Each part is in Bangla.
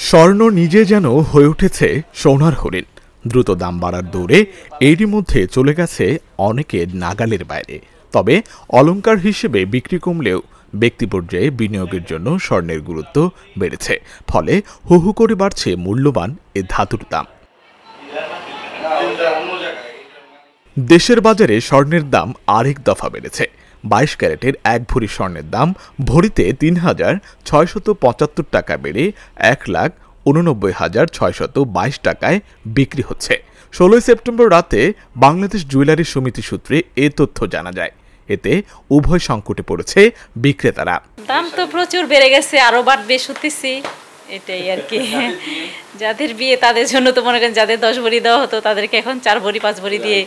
স্বর্ণ নিজে যেন হয়ে উঠেছে সোনার হরিণ। দ্রুত দাম বাড়ার দৌড়ে এরই মধ্যে চলে গেছে অনেকের নাগালের বাইরে। তবে অলংকার হিসেবে বিক্রি কমলেও ব্যক্তি পর্যায়ে বিনিয়োগের জন্য স্বর্ণের গুরুত্ব বেড়েছে। ফলে হু হু করে বাড়ছে মূল্যবান এ ধাতুর দাম। দেশের বাজারে স্বর্ণের দাম আরেক দফা বেড়েছে। 22 ক্যারেটের 1 ভরি স্বর্ণের দাম ভরিতে ৩,৬৭৫ টাকা বেড়ে ১,৮৯,৬২২ টাকায় বিক্রি হচ্ছে। ১৬ সেপ্টেম্বর রাতে বাংলাদেশ জুয়েলারি সমিতি সূত্রে এ তথ্য জানা যায়। এতে উভয় সংকটে পড়েছে বিক্রেতারা। দাম তো প্রচুর বেড়ে গেছে, আরো বাড়বে শুনতেছি, এটাই আর কি। যাদের বিয়ে তাদের জন্য তো মনে করেন যাদের 10 ভরি দেওয়া হতো তাদেরকে এখন 4 ভরি 5 ভরি দিয়ে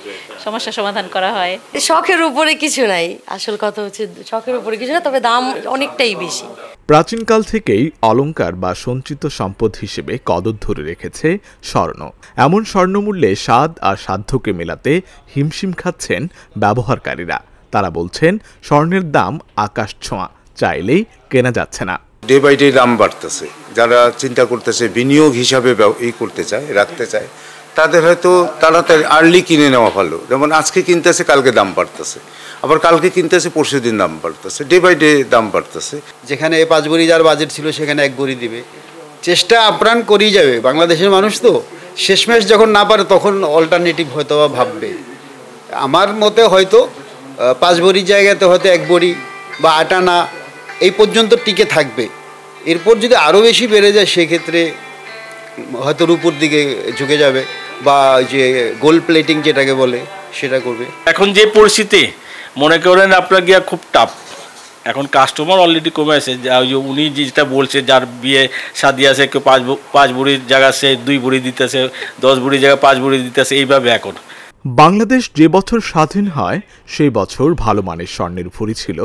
সমস্যা সমাধান করা হয়। শখের উপরে কিছু নাই, আসল কথা হচ্ছে শখের উপরে কিছু না, তবে দাম অনেকটাই বেশি। প্রাচীনকাল থেকেই অলংকার বা সঞ্চিত সম্পদ হিসেবে কদর ধরে রেখেছে স্বর্ণ। এমন স্বর্ণমূল্যে স্বাদ আর সাধ্যকে মেলাতে হিমশিম খাচ্ছেন ব্যবহারকারীরা। তারা বলছেন স্বর্ণের দাম আকাশ ছোঁয়া, চাইলেই কেনা যাচ্ছে না। ডে বাই ডে দাম বাড়তেছে। যারা চিন্তা করতেছে বিনিয়োগ হিসাবে করতে চায়, রাখতে চায়, তাদের হয়তো তাড়াতাড়ি আর্লি কিনে নেওয়া ভালো। যেমন আজকে কিনতেছে, কালকে দাম বাড়তেছে, আবার কালকে কিনতেছে, পরশু দিন দাম বাড়তেছে, ডে বাই ডে দাম বাড়তেছে। যেখানে 5 ভরি যার বাজেট ছিল সেখানে 1 ভরি দিবে, চেষ্টা আপ্রাণ করেই যাবে। বাংলাদেশের মানুষ তো শেষমেশ যখন না পারে তখন অল্টারনেটিভ হয়তো বা ভাববে। আমার মতে হয়তো 5 ভরির জায়গাতে হয়তো 1 ভরি বা 8 আনা এই পর্যন্ত টিকে থাকবে। এরপর যদি আরও বেশি বেড়ে যায় সেক্ষেত্রে হয়তো রূপোর দিকে ঝুঁকে যাবে, বা যে গোল্ড প্লেটিং যেটাকে বলে সেটা করবে। এখন যে পরিস্থিতি মনে করেন আপনার গিয়া খুব টাফ। এখন কাস্টমার অলরেডি কমে আছে। উনি যেটা বলছে, যার বিয়ে শাদী আছে, কেউ 5 ভরির জায়গা সে 2 ভরি দিতেছে, 10 ভরির জায়গায় 5 ভরি দিতেছে, এইভাবে এখন। বাংলাদেশ যে বছর স্বাধীন হয় সেই বছর ভালো মানের স্বর্ণের ভরি ছিল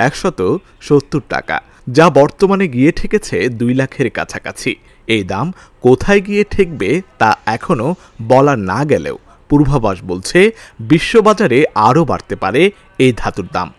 170 টাকা, যা বর্তমানে গিয়ে ঠেকেছে 2 লাখের কাছাকাছি। এই দাম কোথায় গিয়ে ঠেকবে তা এখনো বলা না গেলেও পূর্বাভাস বলছে বিশ্ববাজারে আরও বাড়তে পারে এই ধাতুর দাম।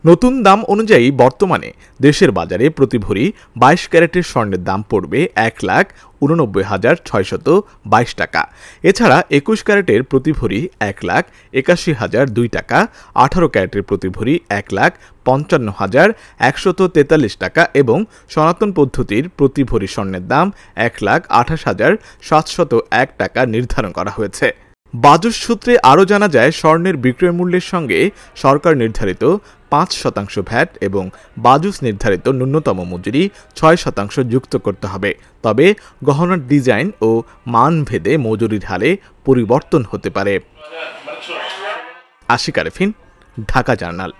নতুন দাম অনুযায়ী বর্তমানে দেশের বাজারে প্রতি ভরি 22 ক্যারেটের স্বর্ণের দাম পড়বে 1,89,622 টাকা। এছাড়া 21 ক্যারেটের প্রতি ভরি 1,81,002 টাকা, 18 ক্যারেটের প্রতি ভরি 1,55,143 টাকা এবং সনাতন পদ্ধতির প্রতি ভরি স্বর্ণের দাম 1,28,701 টাকা নির্ধারণ করা হয়েছে। বাজুস সূত্রে আরও জানা যায়, স্বর্ণের বিক্রয় মূল্যের সঙ্গে সরকার নির্ধারিত 5% ভ্যাট এবং বাজুস নির্ধারিত ন্যূনতম মজুরি 6% যুক্ত করতে হবে। তবে গহনার ডিজাইন ও মান ভেদে মজুরির হারে পরিবর্তন হতে পারে। আশিক আরেফিন, ঢাকা জার্নাল।